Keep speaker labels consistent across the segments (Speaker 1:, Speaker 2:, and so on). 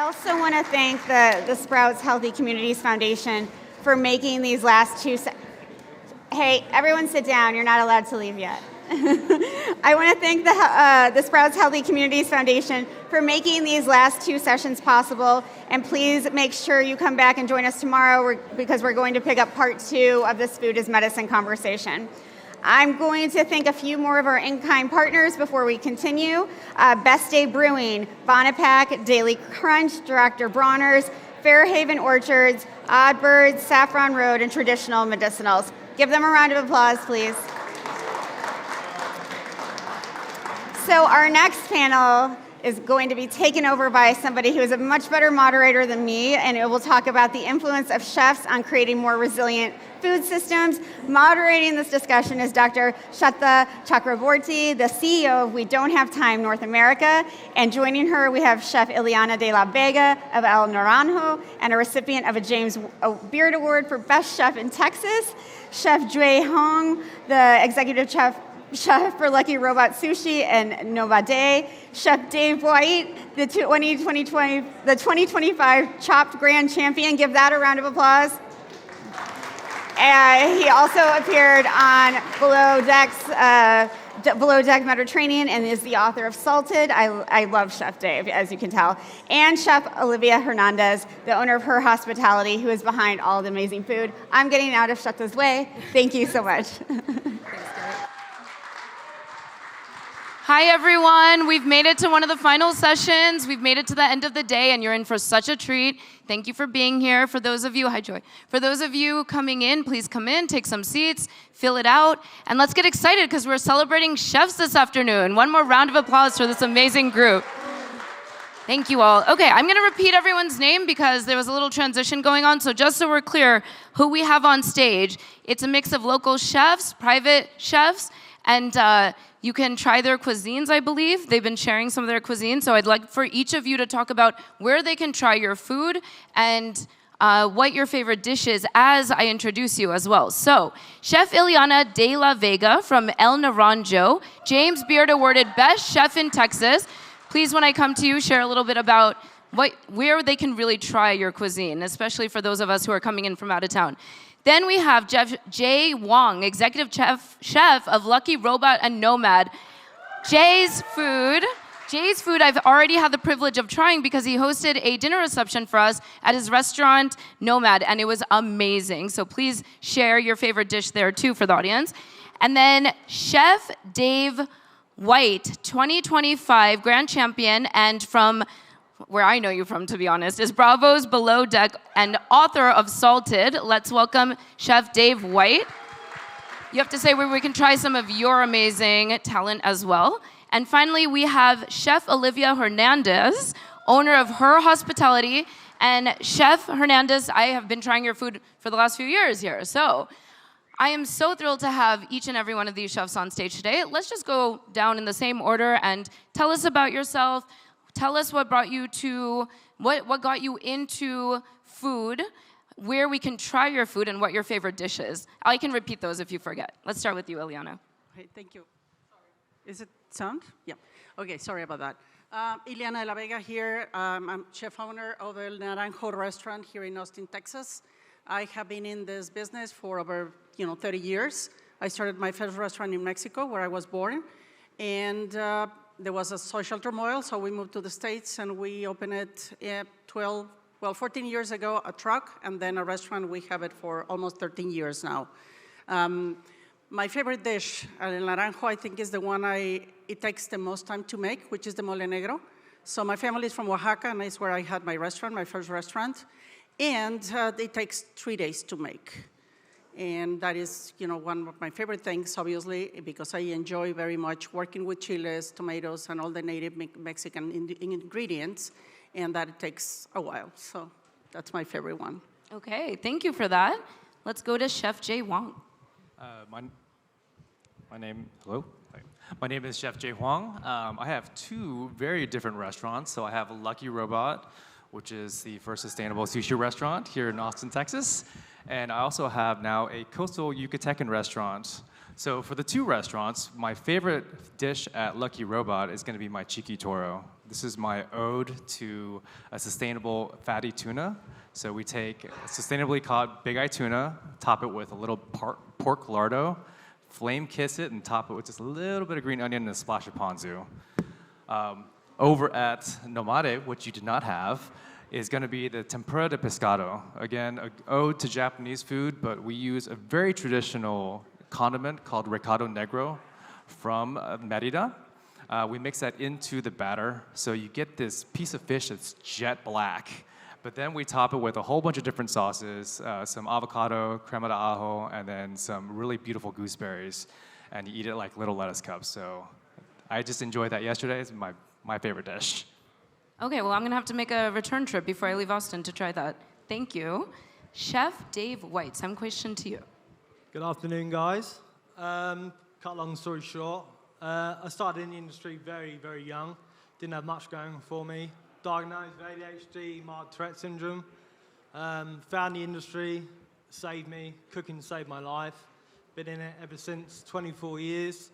Speaker 1: also want to thank the Sprouts Healthy Communities Foundation for making these last two. Hey, everyone sit down. You're not allowed to leave yet. I want to thank the Sprouts Healthy Communities Foundation for making these last two sessions possible. And please make sure you come back and join us tomorrow because we're going to pick up part 2 of this Food is Medicine conversation. I'm going to thank a few more of our in-kind partners before we continue. Best Day Brewing, Bonapac, Daily Crunch, Dr. Bronner's, Fairhaven Orchards, Oddbirds, Saffron Road, and Traditional Medicinals. Give them a round of applause, please. So our next panel is going to be taken over by somebody who is a much better moderator than me, and it will talk about the influence of chefs on creating more resilient food systems. Moderating this discussion is Dr. Sweta Chakraborty, the CEO of We Don't Have Time North America, and joining her we have Chef Iliana de la Vega of El Naranjo, and a recipient of a James Beard Award for Best Chef in Texas, Chef Huang, the executive chef for Lucky Robot Sushi and Nomade, Chef Dave White, the 2025 Chopped Grand Champion. Give that a round of applause. He also appeared on Below Deck Mediterranean and is the author of Salted. I love Chef Dave, as you can tell. And Chef Olivia Hernandez, the owner of Her Hospitality, who is behind all the amazing food. I'm getting out of Sweta's way. Thank you so much.
Speaker 2: Hi, everyone. We've made it to one of the final sessions. We've made it to the end of the day, and you're in for such a treat. Thank you for being here. For those of you, hi, Joy. For those of you coming in, please come in, take some seats, fill it out, and let's get excited because we're celebrating chefs this afternoon. One more round of applause for this amazing group. Thank you all. Okay, I'm going to repeat everyone's name because there was a little transition going on. So just so we're clear who we have on stage, it's a mix of local chefs, private chefs, and you can try their cuisines, I believe. They've been sharing some of their cuisines, so I'd like for each of you to talk about where they can try your food and what your favorite dish is as I introduce you as well. So, Chef Iliana de la Vega from El Naranjo, James Beard awarded Best Chef in Texas. Please, when I come to you, share a little bit about where they can really try your cuisine, especially for those of us who are coming in from out of town. Then we have Chef Jay Huang, Executive Chef of Lucky Robot and Nomade. Jay's food I've already had the privilege of trying because he hosted a dinner reception for us at his restaurant, Nomade, and it was amazing. So please share your favorite dish there too for the audience. And then Chef Dave White, 2025 Grand Champion, and from where I know you from, to be honest, is Bravo's Below Deck and author of Salted. Let's welcome Chef Dave White. You have to say where we can try some of your amazing talent as well. And finally, we have Chef Olivia Hernandez, owner of Her Hospitality. And Chef Hernandez, I have been trying your food for the last few years here. So I am so thrilled to have each and every one of these chefs on stage today. Let's just go down in the same order and tell us about yourself. Tell us what got you into food, where we can try your food, and what your favorite dish is. I can repeat those if you forget. Let's start with you, Iliana.
Speaker 3: Okay, thank you. Sorry. Is it sound? Yeah. Okay, sorry about that. Iliana de la Vega here. I'm chef owner of El Naranjo restaurant here in Austin, Texas. I have been in this business for over 30 years. I started my first restaurant in Mexico, where I was born, and there was a social turmoil, so we moved to the States, and we opened it 14 years ago, a truck, and then a restaurant. We have it for almost 13 years now. My favorite dish, El Naranjo, I think is the one it takes the most time to make, which is the mole negro. So my family is from Oaxaca, and that's where I had my restaurant, my first restaurant. And it takes 3 days to make. And that is, one of my favorite things, obviously, because I enjoy very much working with chiles, tomatoes, and all the native Mexican ingredients, and that takes a while. So that's my favorite one.
Speaker 2: Okay, thank you for that. Let's go to Chef Jay Huang.
Speaker 4: My name is Chef Jay Huang. I have 2 very different restaurants. So I have Lucky Robot, which is the first sustainable sushi restaurant here in Austin, Texas. And I also have now a coastal Yucatecan restaurant. So for the 2 restaurants, my favorite dish at Lucky Robot is going to be my Chiqui Toro. this is my ode to a sustainable fatty tuna. So we take sustainably caught big eye tuna, top it with a little pork lardo, flame kiss it, and top it with just a little bit of green onion and a splash of ponzu. Over at Nomade, which you did not have, is going to be the tempura de pescado. Again, an ode to Japanese food, but we use a very traditional condiment called recado negro from Merida. We mix that into the batter, so you get this piece of fish that's jet black. But then we top it with a whole bunch of different sauces, some avocado, crema de ajo, and then some really beautiful gooseberries. And you eat it like little lettuce cups. So I just enjoyed that yesterday. It's my favorite dish.
Speaker 2: Okay, well, I'm going to have to make a return trip before I leave Austin to try that. Thank you. Chef Dave White, same question to you.
Speaker 5: Good afternoon, guys. Cut a long story short, I started in the industry very, very young. Didn't have much going for me. Diagnosed with ADHD, mild Tourette syndrome. Found the industry, saved me. Cooking saved my life. Been in it ever since, 24 years.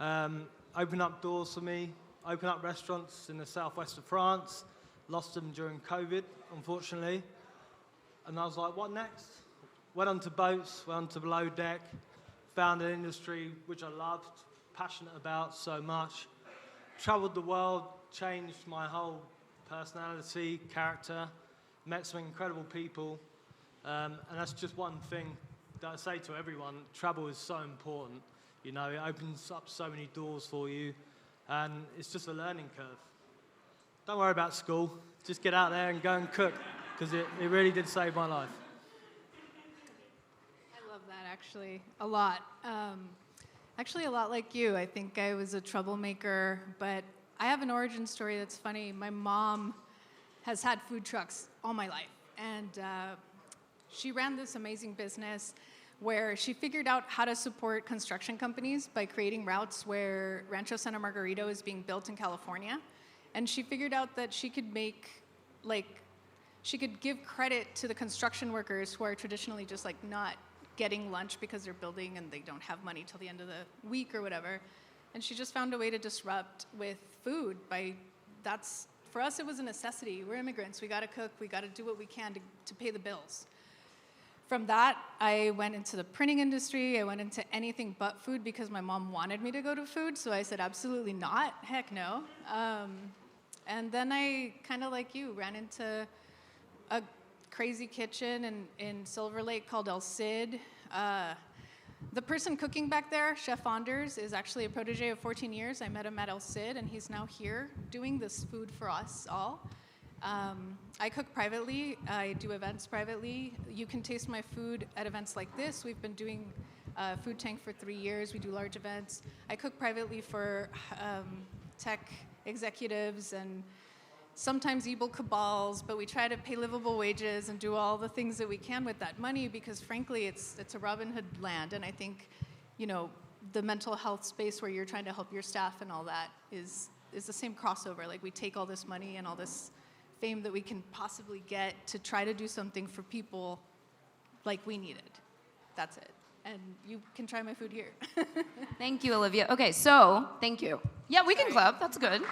Speaker 5: Opened up doors for me. Opened up restaurants in the southwest of France. Lost them during COVID, unfortunately. And I was like, what next? Went onto boats, went onto below deck. Found an industry which I loved, passionate about so much. Traveled the world, changed my whole personality, character, met some incredible people. And that's just one thing that I say to everyone. Travel is so important. You know, it opens up so many doors for you. And it's just a learning curve. Don't worry about school. Just get out there and go and cook, because it really did save my life.
Speaker 6: I love that, actually, a lot. Actually, a lot like you. I think I was a troublemaker, but I have an origin story that's funny. My mom has had food trucks all my life, and she ran this amazing business where she figured out how to support construction companies by creating routes where Rancho Santa Margarita is being built in California. And she figured out that she could she could give credit to the construction workers who are traditionally just like not getting lunch because they're building and they don't have money till the end of the week or whatever. And she just found a way to disrupt with food for us, it was a necessity. We're immigrants, we gotta cook, we gotta do what we can to pay the bills. From that, I went into the printing industry. I went into anything but food because my mom wanted me to go to food. So I said, absolutely not. Heck no. And then I, kind of like you, ran into a crazy kitchen in Silver Lake called El Cid. The person cooking back there, Chef Anders, is actually a protege of 14 years. I met him at El Cid, and he's now here doing this food for us all. I cook privately. I do events privately. You can taste my food at events like this. We've been doing Food Tank for 3 years. We do large events. I cook privately for tech executives and sometimes evil cabals, but we try to pay livable wages and do all the things that we can with that money because, frankly, it's a Robin Hood land. And I think, you know, the mental health space where you're trying to help your staff and all that is the same crossover. Like, we take all this money and all this fame that we can possibly get to try to do something for people like we needed. That's it. And you can try my food here.
Speaker 2: Thank you, Olivia. Okay, so, thank you. Yeah, we can clap. That's good.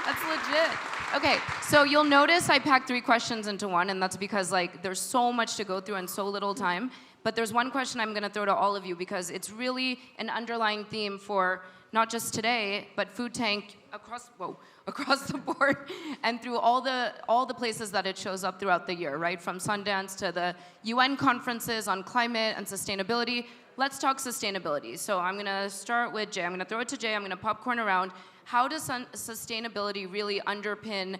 Speaker 2: That's legit. Okay, so you'll notice I packed 3 questions into one, and that's because, like, there's so much to go through and so little time. But there's one question I'm going to throw to all of you because it's really an underlying theme for not just today, but Food Tank across the board and through all the places that it shows up throughout the year, right? From Sundance to the UN conferences on climate and sustainability. Let's talk sustainability. So I'm going to start with Jay. I'm going to throw it to Jay. I'm going to popcorn around. How does sustainability really underpin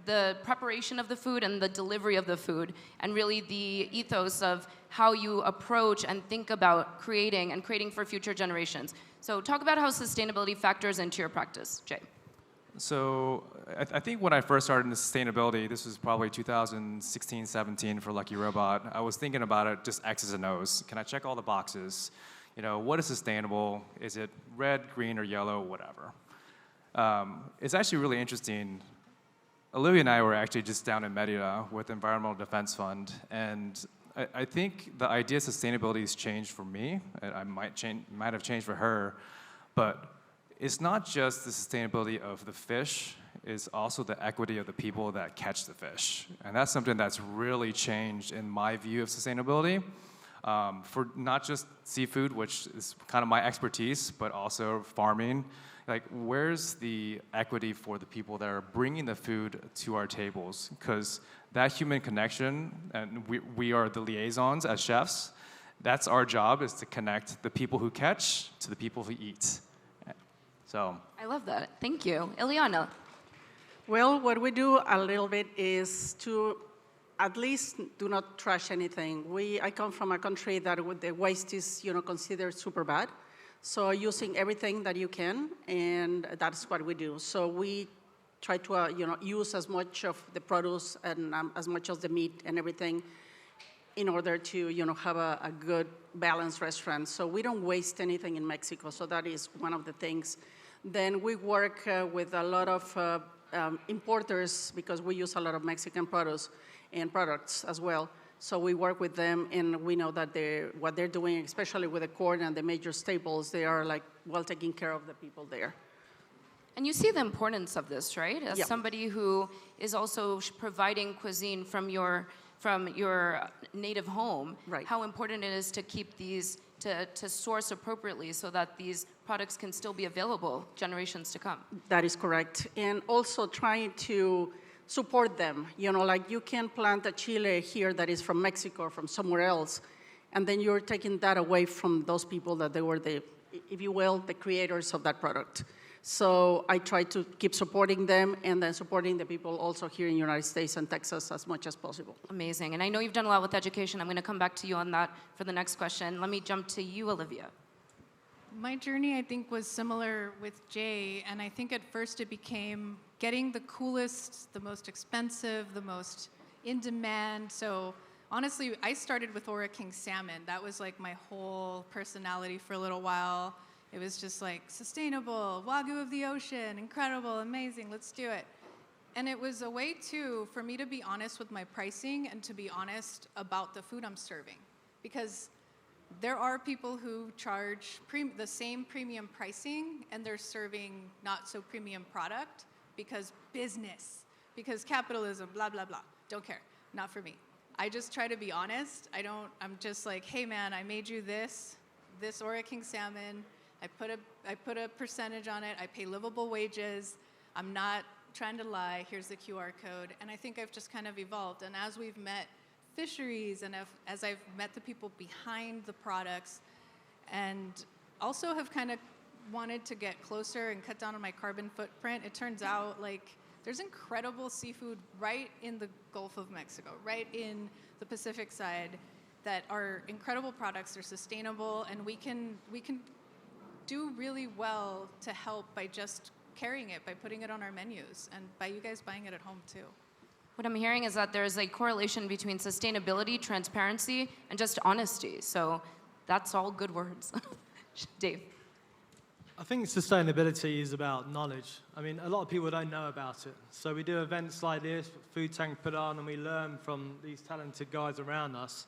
Speaker 2: the preparation of the food and the delivery of the food, and really the ethos of how you approach and think about creating for future generations? So talk about how sustainability factors into your practice, Jay.
Speaker 4: So I think when I first started in sustainability, this was probably 2016, 17 for Lucky Robot, I was thinking about it just X's and O's. Can I check all the boxes? You know, what is sustainable? Is it red, green, or yellow, whatever? It's actually really interesting. Olivia and I were actually just down in Merida with the Environmental Defense Fund, and I think the idea of sustainability has changed for me. I might have changed for her, but it's not just the sustainability of the fish, it's also the equity of the people that catch the fish. And that's something that's really changed in my view of sustainability. For not just seafood, which is kind of my expertise, but also farming. Like, where's the equity for the people that are bringing the food to our tables? Because that human connection, and we are the liaisons as chefs, that's our job, is to connect the people who catch to the people who eat. So.
Speaker 2: I love that. Thank you. Iliana.
Speaker 3: Well, what we do a little bit is to at least do not trash anything. I come from a country that the waste is, considered super bad. So using everything that you can, and that's what we do. So we try to, use as much of the produce and as much of the meat and everything in order to, have a good balanced restaurant. So we don't waste anything in Mexico. So that is one of the things. Then we work with a lot of importers, because we use a lot of Mexican produce and products as well. So we work with them, and we know that what they're doing, especially with the corn and the major staples, they are like well taking care of the people there.
Speaker 2: And you see the importance of this, right? As somebody who is also providing cuisine from your native home,
Speaker 3: right.
Speaker 2: How important it is to keep these, to source appropriately so that these products can still be available generations to come.
Speaker 3: That is correct. And also trying to support them. Like you can plant a chile here that is from Mexico or from somewhere else, and then you're taking that away from those people that they were if you will, the creators of that product. So I try to keep supporting them, and then supporting the people also here in the United States and Texas as much as possible.
Speaker 2: Amazing. And I know you've done a lot with education. I'm going to come back to you on that for the next question. Let me jump to you, Olivia.
Speaker 6: My journey, I think, was similar with Jay, and I think at first it became getting the coolest, the most expensive, the most in demand. So honestly, I started with Ora King salmon. That was like my whole personality for a little while. It was just like sustainable, Wagyu of the ocean, incredible, amazing, let's do it. And it was a way too for me to be honest with my pricing and to be honest about the food I'm serving. Because there are people who charge the same premium pricing, and they're serving not so premium product because business, because capitalism, blah, blah, blah. Don't care, not for me. I just try to be honest. I'm just like, hey man, I made you this Ora King salmon. I put a percentage on it. I pay livable wages. I'm not trying to lie. Here's the QR code. And I think I've just kind of evolved. And as we've met fisheries, and as I've met the people behind the products, and also have kind of wanted to get closer and cut down on my carbon footprint, it turns out like there's incredible seafood right in the Gulf of Mexico, right in the Pacific side, that are incredible products. They're sustainable, and we can do really well to help by just carrying it, by putting it on our menus, and by you guys buying it at home too.
Speaker 2: What I'm hearing is that there's a correlation between sustainability, transparency, and just honesty. So that's all good words. Dave.
Speaker 5: I think sustainability is about knowledge. I mean, a lot of people don't know about it. So we do events like this, Food Tank put on, and we learn from these talented guys around us.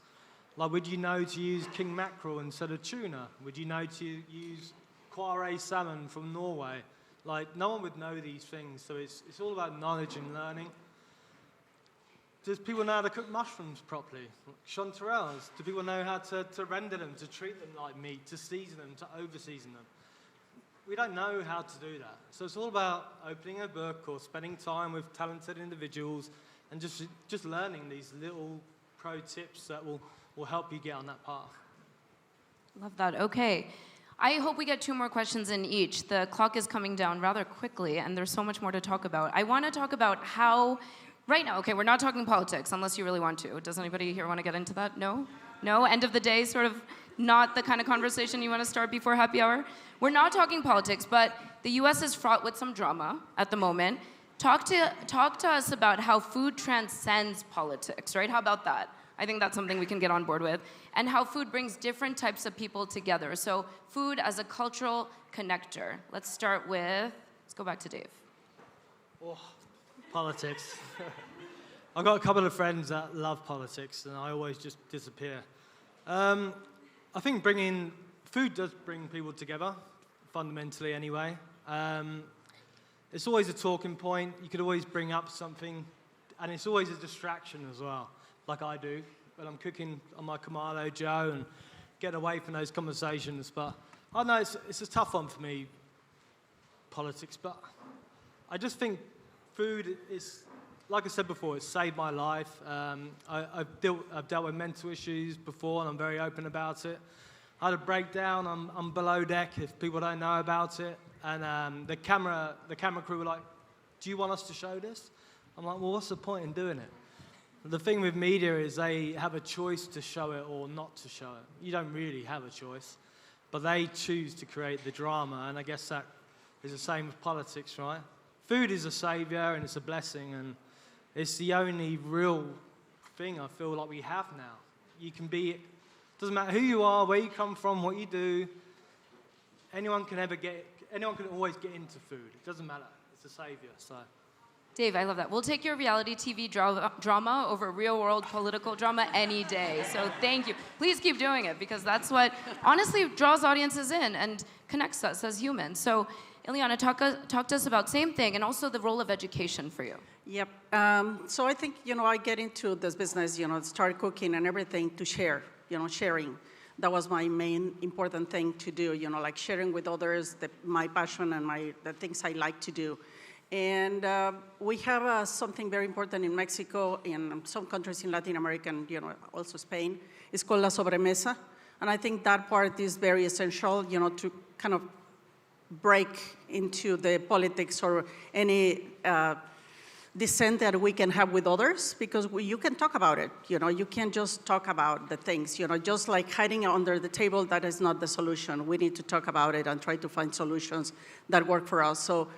Speaker 5: Like, would you know to use king mackerel instead of tuna? Would you know to use Quarry salmon from Norway? Like, no one would know these things. So it's all about knowledge and learning. Does people know how to cook mushrooms properly? Chanterelles. Do people know how to render them, to treat them like meat, to season them, to over-season them? We don't know how to do that. So it's all about opening a book or spending time with talented individuals and just learning these little pro tips that will help you get on that path.
Speaker 2: Love that. Okay. I hope we get 2 more questions in each. The clock is coming down rather quickly, and there's so much more to talk about. I want to talk about how... Right now, okay, we're not talking politics, unless you really want to. Does anybody here want to get into that? No? No? End of the day, sort of not the kind of conversation you want to start before happy hour? We're not talking politics, but the U.S. is fraught with some drama at the moment. Talk to us about how food transcends politics, right? How about that? I think that's something we can get on board with. And how food brings different types of people together. So food as a cultural connector. Let's start with, let's go back to Dave.
Speaker 5: Oh. Politics. I've got a couple of friends that love politics, and I always just disappear. I think food does bring people together, fundamentally anyway. It's always a talking point. You could always bring up something, and it's always a distraction as well, like I do when I'm cooking on my Kamado Joe and getting away from those conversations. But I know it's a tough one for me, politics, but I just think food is, like I said before, it's saved my life. I've dealt with mental issues before, and I'm very open about it. I had a breakdown. I'm below deck if people don't know about it. And the camera crew were like, "Do you want us to show this?" I'm like, "Well, what's the point in doing it?" The thing with media is they have a choice to show it or not to show it. You don't really have a choice, but they choose to create the drama, and I guess that is the same with politics, right? Food is a savior and it's a blessing, and it's the only real thing I feel like we have now. You can be, doesn't matter who you are, where you come from, what you do, anyone can always get into food. It doesn't matter. It's a savior, so.
Speaker 2: Dave, I love that. We'll take your reality TV drama over real-world political drama any day. So thank you. Please keep doing it, because that's what, honestly, draws audiences in and connects us as humans. So, Iliana, talk to us about same thing, and also the role of education for you.
Speaker 3: Yep. So I think, I get into this business, start cooking and everything to share, sharing. That was my main important thing to do, like sharing with others my passion and the things I like to do. And we have something very important in Mexico, in some countries in Latin America, and also Spain. It's called la sobremesa. And I think that part is very essential, to kind of break into the politics or any dissent that we can have with others, because you can talk about it. You can't just talk about the things. Just like hiding under the table, that is not the solution. We need to talk about it and try to find solutions that work for us. So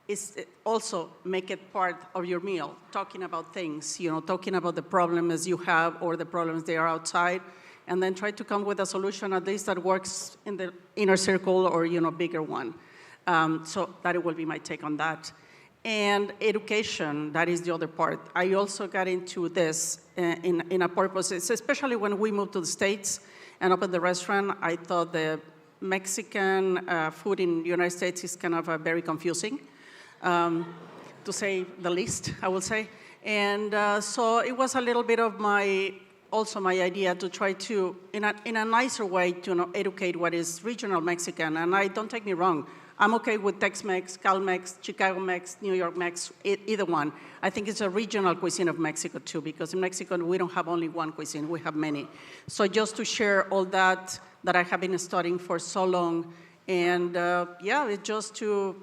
Speaker 3: it's also make it part of your meal, talking about things, talking about the problems you have or the problems they are outside, and then try to come with a solution at least that works in the inner circle or, bigger one. So that will be my take on that. And education, that is the other part. I also got into this in a purpose, especially when we moved to the States and opened the restaurant. I thought the Mexican food in the United States is kind of very confusing, to say the least, I will say. And so it was a little bit of my idea to try to, in a nicer way, to educate what is regional Mexican. And don't take me wrong, I'm okay with Tex-Mex, Cal-Mex, Chicago-Mex, New York-Mex, either one. I think it's a regional cuisine of Mexico too, because in Mexico we don't have only one cuisine, we have many. So just to share all that I have been studying for so long, and it's just to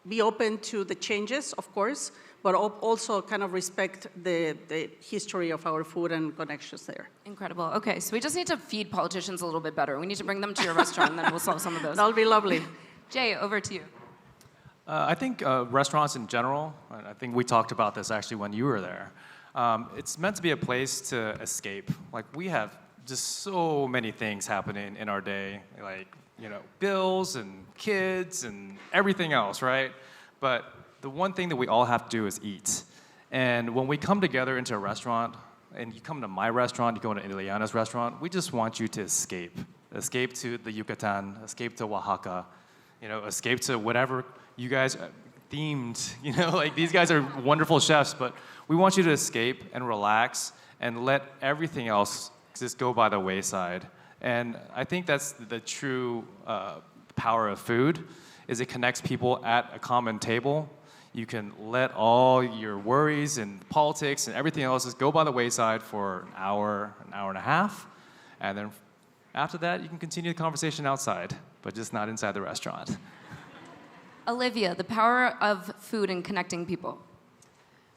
Speaker 3: be open to the changes, of course, but also kind of respect the history of our food and connections there.
Speaker 2: Incredible. Okay, so we just need to feed politicians a little bit better. We need to bring them to your restaurant, and then we'll solve some of those.
Speaker 3: That'll be lovely.
Speaker 2: Jay, over to you.
Speaker 4: I think restaurants in general, and I think we talked about this actually when you were there, it's meant to be a place to escape. Like, we have just so many things happening in our day, like, bills and kids and everything else, right? But the one thing that we all have to do is eat. And when we come together into a restaurant, and you come to my restaurant, you go to Iliana's restaurant, we just want you to escape. Escape to the Yucatan, escape to Oaxaca, escape to whatever you guys themed, like these guys are wonderful chefs, but we want you to escape and relax and let everything else just go by the wayside. And I think that's the true power of food, is it connects people at a common table. You can let all your worries and politics and everything else just go by the wayside for an hour and a half, and then after that, you can continue the conversation outside, but just not inside the restaurant.
Speaker 2: Olivia, the power of food in connecting people.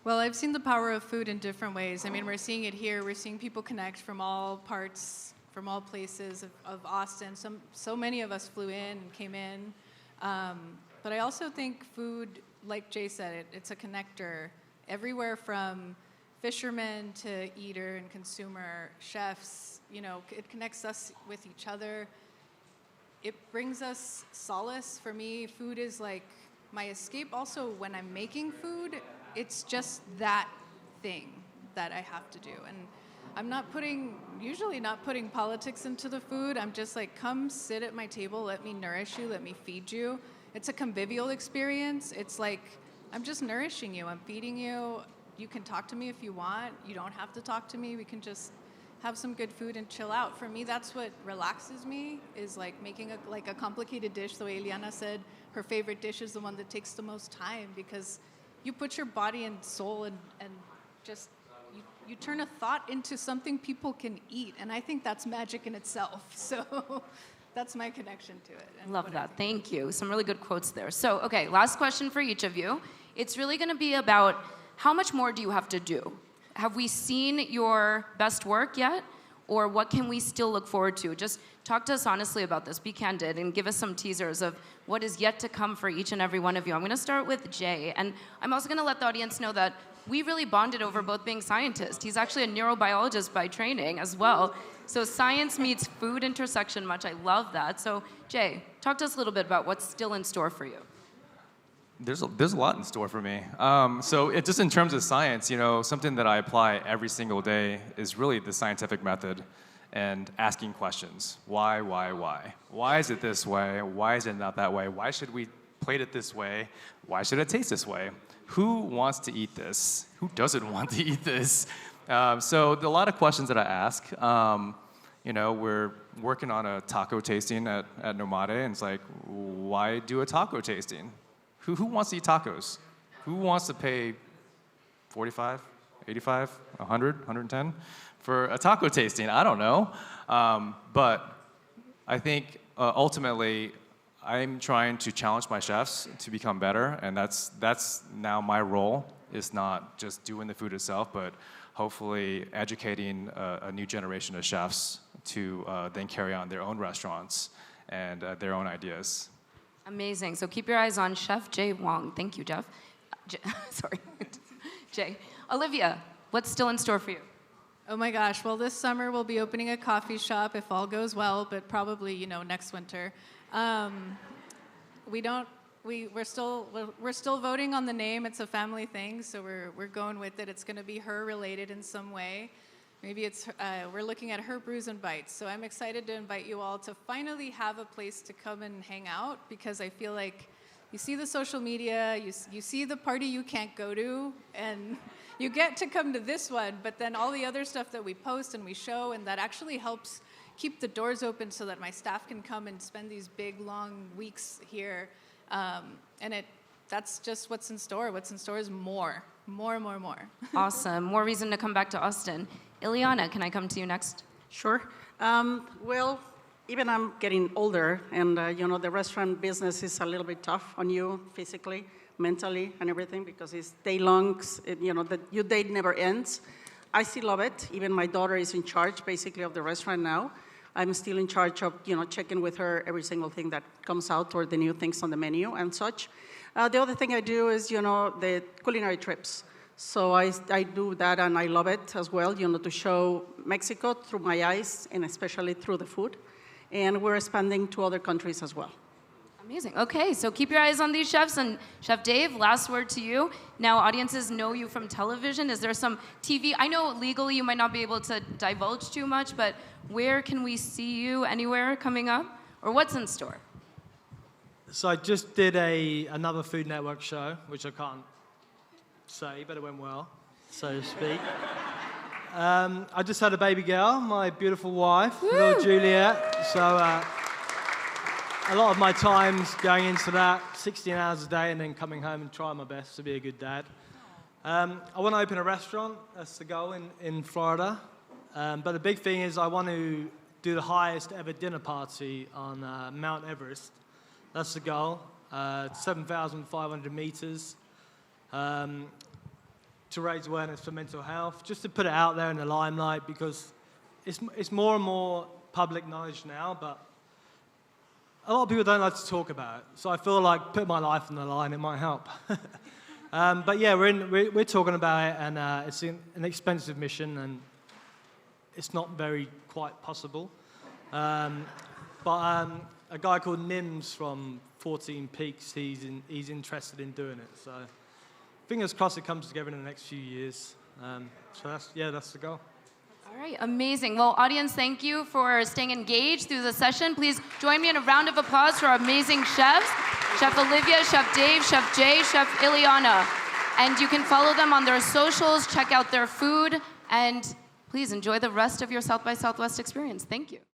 Speaker 6: Well, I've seen the power of food in different ways. I mean, we're seeing it here. We're seeing people connect from all parts, from all places of Austin. So many of us flew in and came in. But I also think food, like Jay said, it's a connector. Everywhere from fishermen to eater and consumer, chefs, it connects us with each other. It brings us solace. For me, food is like my escape. Also, when I'm making food, it's just that thing that I have to do. And I'm usually not putting politics into the food. I'm just like, come sit at my table, let me nourish you, let me feed you. it's a convivial experience. It's like, I'm just nourishing you. I'm feeding you. You can talk to me if you want. You don't have to talk to me. We can just have some good food and chill out. For me, that's what relaxes me, is like making a complicated dish. The way Iliana said, her favorite dish is the one that takes the most time, because you put your body and soul and just, you turn a thought into something people can eat. And I think that's magic in itself. So that's my connection to it. And
Speaker 2: Love that. Thank you. Some really good quotes there. So, okay, last question for each of you. It's really going to be about how much more do you have to do? Have we seen your best work yet? Or what can we still look forward to? Just talk to us honestly about this. Be candid and give us some teasers of what is yet to come for each and every one of you. I'm going to start with Jay. And I'm also going to let the audience know that we really bonded over both being scientists. He's actually a neurobiologist by training as well. So science meets food intersection much. I love that. So Jay, talk to us a little bit about what's still in store for you.
Speaker 4: There's a lot in store for me. So just in terms of science, something that I apply every single day is really the scientific method and asking questions. Why? Why is it this way? Why is it not that way? Why should we plate it this way? Why should it taste this way? Who wants to eat this? Who doesn't want to eat this? So a lot of questions that I ask. We're working on a taco tasting at Nomade, and it's like, why do a taco tasting? Who wants to eat tacos? Who wants to pay 45, 85, 100, 110 for a taco tasting? I don't know. But I think ultimately I'm trying to challenge my chefs to become better, and that's now my role. Is not just doing the food itself, but hopefully educating a new generation of chefs to then carry on their own restaurants and their own ideas.
Speaker 2: Amazing. So keep your eyes on Chef Jay Huang. Thank you, Jeff. Sorry. Jay. Olivia, what's still in store for you?
Speaker 6: Oh my gosh. Well, this summer we'll be opening a coffee shop if all goes well, but probably, next winter. We're still voting on the name. It's a family thing, so we're going with it. It's going to be her related in some way. Maybe we're looking at Her Brews and Bites. So I'm excited to invite you all to finally have a place to come and hang out, because I feel like you see the social media, you see the party you can't go to, and you get to come to this one, but then all the other stuff that we post and we show, and that actually helps keep the doors open so that my staff can come and spend these big, long weeks here. That's just what's in store. What's in store is more.
Speaker 2: Awesome. More reason to come back to Austin. Iliana, can I come to you next?
Speaker 3: Sure. Well, even I'm getting older, and the restaurant business is a little bit tough on you physically, mentally, and everything, because it's day long. Your day never ends. I still love it. Even my daughter is in charge, basically, of the restaurant now. I'm still in charge of, checking with her every single thing that comes out, or the new things on the menu and such. The other thing I do is, the culinary trips. So I do that, and I love it as well, to show Mexico through my eyes, and especially through the food. And we're expanding to other countries as well.
Speaker 2: Amazing. Okay, so keep your eyes on these chefs. And Chef Dave, last word to you. Now, audiences know you from television. Is there some TV? I know legally you might not be able to divulge too much, but where can we see you anywhere coming up? Or what's in store?
Speaker 5: So I just did another Food Network show, which I can't say, but it went well, so to speak. I just had a baby girl, my beautiful wife, little Juliet. So a lot of my time's going into that, 16 hours a day, and then coming home and trying my best to be a good dad. I want to open a restaurant. That's the goal in Florida. But the big thing is I want to do the highest ever dinner party on Mount Everest. That's the goal. 7,500 meters. To raise awareness for mental health, just to put it out there in the limelight, because it's more and more public knowledge now, but a lot of people don't like to talk about it. So I feel like put my life on the line, it might help. But yeah, we're talking about it, and it's an expensive mission, and it's not very quite possible. But a guy called Nims from 14 Peaks, he's interested in doing it. So fingers crossed it comes together in the next few years. So that's the goal.
Speaker 2: All right, amazing. Well, audience, thank you for staying engaged through the session. Please join me in a round of applause for our amazing chefs. Chef Olivia, Chef Dave, Chef Jay, Chef Iliana. And you can follow them on their socials, check out their food, and please enjoy the rest of your South by Southwest experience. Thank you.